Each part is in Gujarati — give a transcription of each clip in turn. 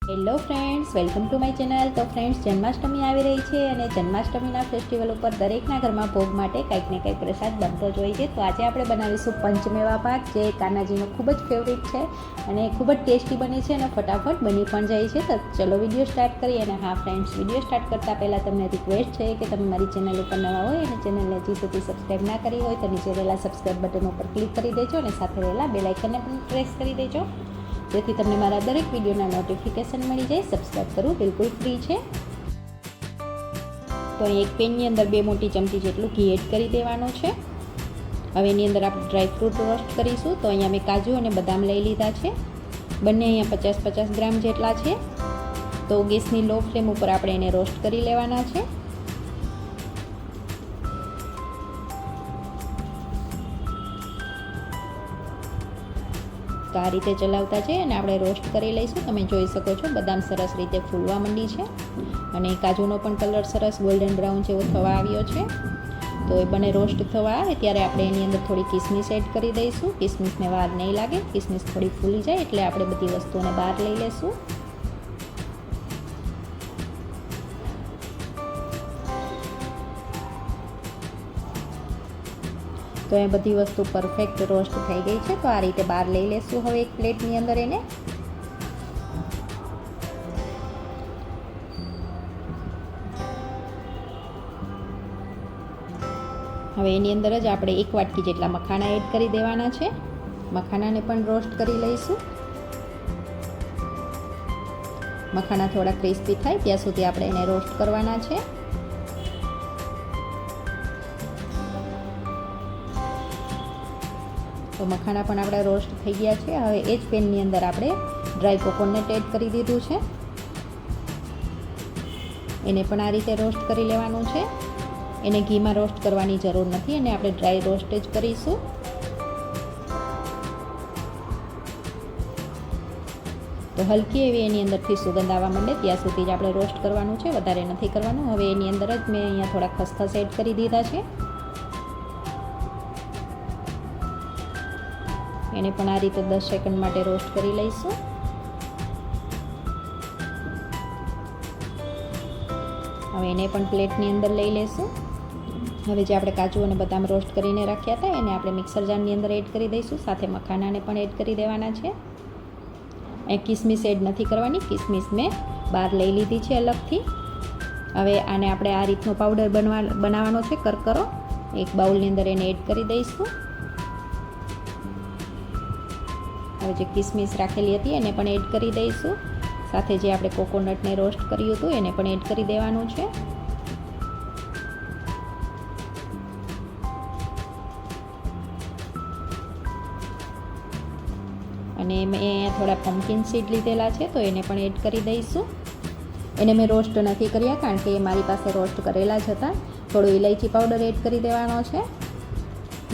Hello friends, welcome to my channel. તો ફ્રેન્ડ્સ, જન્માષ્ટમી આવી રહી છે અને જન્માષ્ટમીના ફેસ્ટિવલ ઉપર દરેકના ઘરમાં ભોગ માટે કંઈક ને કંઈક પ્રસાદ બનતો જ હોય છે. તો આજે આપણે બનાવીશું પંચમેવા પાક, જે કાનાજીનો ખૂબ જ ફેવરિટ છે અને ખૂબ જ ટેસ્ટી બને છે અને ફટાફટ બની પણ જાય છે. તો ચલો વિડીયો સ્ટાર્ટ કરીએ. અને હા ફ્રેન્ડ્સ, વિડીયો સ્ટાર્ટ કરતાં પહેલાં તમને રિક્વેસ્ટ છે કે તમે મારી ચેનલ ઉપર નવા હોય અને ચેનલને હજી સુધી સબસ્ક્રાઈબ ના કરી હોય તો નીચે રહેલા સબસ્ક્રાઈબ બટન ઉપર ક્લિક કરી દેજો અને સાથે રહેલા બેલ આઇકનને પણ પ્રેસ કરી દેજો, જેથી તમને મારા દરેક વિડીયોના નોટિફિકેશન મળી જાય. સબસ્ક્રાઈબ કરવું બિલકુલ ફ્રી છે. તો અહીં એક પેનની અંદર 2 મોટી ચમચી જેટલું ઘી એડ કરી દેવાનું છે. હવે એની અંદર આપણે ડ્રાયફ્રૂટ રોસ્ટ કરીશું. તો અહીંયા મેં કાજુ અને બદામ લઈ લીધા છે. બંને અહીંયા 50-50 ગ્રામ જેટલા છે. તો ગેસની લો ફ્લેમ ઉપર આપણે એને રોસ્ટ કરી લેવાના છે. તો આ રીતે ચલાવતા છે અને આપણે રોસ્ટ કરી લઈશું. તમે જોઈ શકો છો બદામ સરસ રીતે ફૂલવા માંડી છે અને કાજુનો પણ કલર સરસ ગોલ્ડન બ્રાઉન જેવો થવા આવ્યો છે. તો એ બંને રોસ્ટ થવા આવે ત્યારે આપણે એની અંદર થોડી કિસમિસ એડ કરી દઈશું. કિસમિસને વાર નહીં લાગે, કિસમિસ થોડી ફૂલી જાય એટલે આપણે બધી વસ્તુઓને બહાર લઈ લઈશું. તો એ બધી વસ્તુ પરફેક્ટ રોસ્ટ થઈ ગઈ છે. તો આ રીતે બહાર લઈ લેશું હવે એક પ્લેટની અંદર એને. હવે એની અંદર જ આપણે 1 વાટકી જેટલા મખાના એડ કરી દેવાના છે. મખાનાને પણ રોસ્ટ કરી લઈશું. મખાના થોડા ક્રિસ્પી થાય ત્યાં સુધી આપણે એને રોસ્ટ કરવાના છે. તો મખાના પણ આપણા રોસ્ટ થઈ ગયા છે. હવે એ જ પેનની અંદર આપણે ડ્રાય કોકોનટ એડ કરી દીધું છે. એને પણ આ રીતે રોસ્ટ કરી લેવાનું છે. એને ઘીમાં રોસ્ટ કરવાની જરૂર નથી અને આપણે ડ્રાય રોસ્ટ જ કરીશું. તો હલકી એવી એની અંદરથી સુગંધ આવવા માંડે ત્યાં સુધી જ આપણે રોસ્ટ કરવાનું છે, વધારે નથી કરવાનું. હવે એની અંદર જ મેં અહીંયા થોડા ખસખસ એડ કરી દીધા છે. એને પણ આ રીતે 10 સેકન્ડ માટે રોસ્ટ કરી લઈશું. હવે એને પણ પ્લેટની અંદર લઈ લઈશું. હવે જે આપણે કાજુ અને બદામ રોસ્ટ કરીને રાખ્યા હતા એને આપણે મિક્સર જારની અંદર એડ કરી દઈશું. સાથે મખાનાને પણ એડ કરી દેવાના છે. અહીં કિસમિસ એડ નથી કરવાની, કિસમિસ મેં બહાર લઈ લીધી છે અલગથી. હવે આને આપણે આ રીતનો પાવડર બનાવવાનો છે, કરકરો. એક બાઉલની અંદર એને એડ કરી દઈશું. હવે જે કિસમિસ રાખેલી હતી એને પણ એડ કરી દઈશું. સાથે જે આપણે કોકોનટને રોસ્ટ કર્યું હતું એને પણ એડ કરી દેવાનું છે. અને મેં થોડા પમ્પકિન સીડ લીધેલા છે તો એને પણ એડ કરી દઈશું. એને મેં રોસ્ટ નથી કર્યા કારણ કે મારી પાસે રોસ્ટ કરેલા જ હતા. થોડું ઇલાયચી પાવડર એડ કરી દેવાનો છે.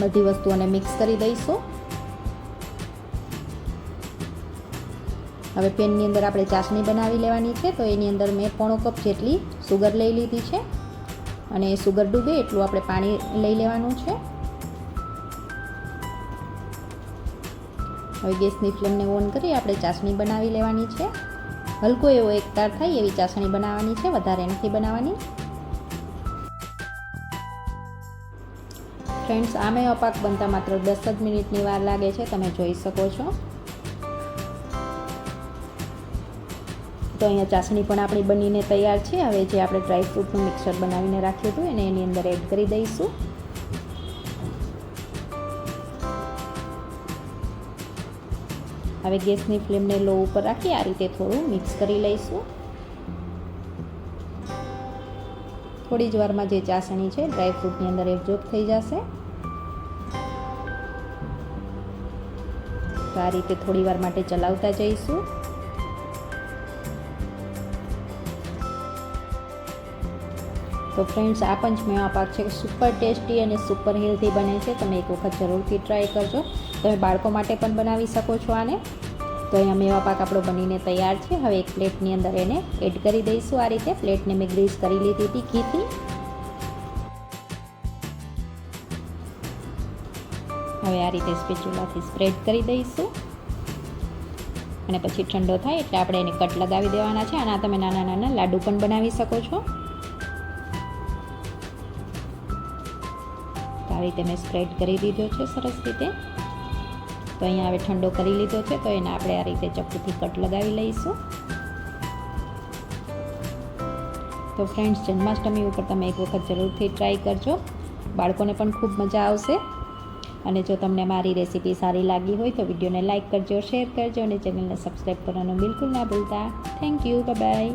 બધી વસ્તુઓને મિક્સ કરી દઈશું. હવે પેનની અંદર આપણે ચાસણી બનાવી લેવાની છે. તો એની અંદર મેં 1/4 કપ જેટલી સુગર લઈ લીધી છે અને સુગર ડૂબે એટલું આપણે પાણી લઈ લેવાનું છે. હવે ગેસની ફ્લેમને ઓન કરી આપણે ચાસણી બનાવી લેવાની છે. હલકો એવો એકતાર થાય એવી ચાસણી બનાવવાની છે, વધારે નથી બનાવવાની. ફ્રેન્ડ્સ, આ મેવા પાક બનતા માત્ર 10 જ મિનિટની વાર લાગે છે, તમે જોઈ શકો છો. તો અહીંયા ચાસણી પણ આપણી બનીને તૈયાર છે. હવે જે આપણે ડ્રાયફ્રૂટનું મિક્સર બનાવીને રાખ્યું હતું એને એની અંદર એડ કરી દઈશું. હવે ગેસની ફ્લેમને લો ઉપર રાખી આ રીતે થોડું મિક્સ કરી લઈશું. થોડી જ વારમાં જે ચાસણી છે ડ્રાયફ્રૂટની અંદર એબ્ઝોર્બ થઈ જશે. તો આ રીતે થોડી વાર માટે ચલાવતા જઈશું. તો ફ્રેન્ડ્સ, આ પંચમેવા પાક છે સુપર ટેસ્ટી અને સુપર હેલ્ધી બને છે. તમે એક વખત જરૂરથી ટ્રાય કરજો. તમે બાળકો માટે પણ બનાવી શકો છો આને. તો અહીંયા મેવા પાક આપણો બનીને તૈયાર છે. હવે એક પ્લેટની અંદર એને એડ કરી દઈશું. આ રીતે પ્લેટને મેં ગ્રીસ કરી લીધી હતી ઘીથી. હવે આ રીતે સ્પેચ્યુલાથી સ્પ્રેડ કરી દઈશું. અને પછી ઠંડો થાય એટલે આપણે એને કટ લગાવી દેવાના છે. આના તમે નાના નાના લાડુ પણ બનાવી શકો છો. તો આ રીતે મેં સ્પ્રેડ કરી દીધો છે સરસ રીતે. તો અહીંયા હવે ઠંડો કરી લીધો છે, તો એને આપણે આ રીતે ચપ્પુથી કટ લગાવી લઈશું. તો ફ્રેન્ડ્સ, જન્માષ્ટમી ઉપર તમે એક વખત જરૂરથી ટ્રાય કરજો, બાળકોને પણ ખૂબ મજા આવશે. અને જો તમને મારી રેસીપી સારી લાગી હોય તો વિડીયોને લાઇક કરજો, શેર કરજો અને ચેનલને સબસ્ક્રાઈબ કરવાનું બિલકુલ ના ભૂલતા. Thank you, bye bye.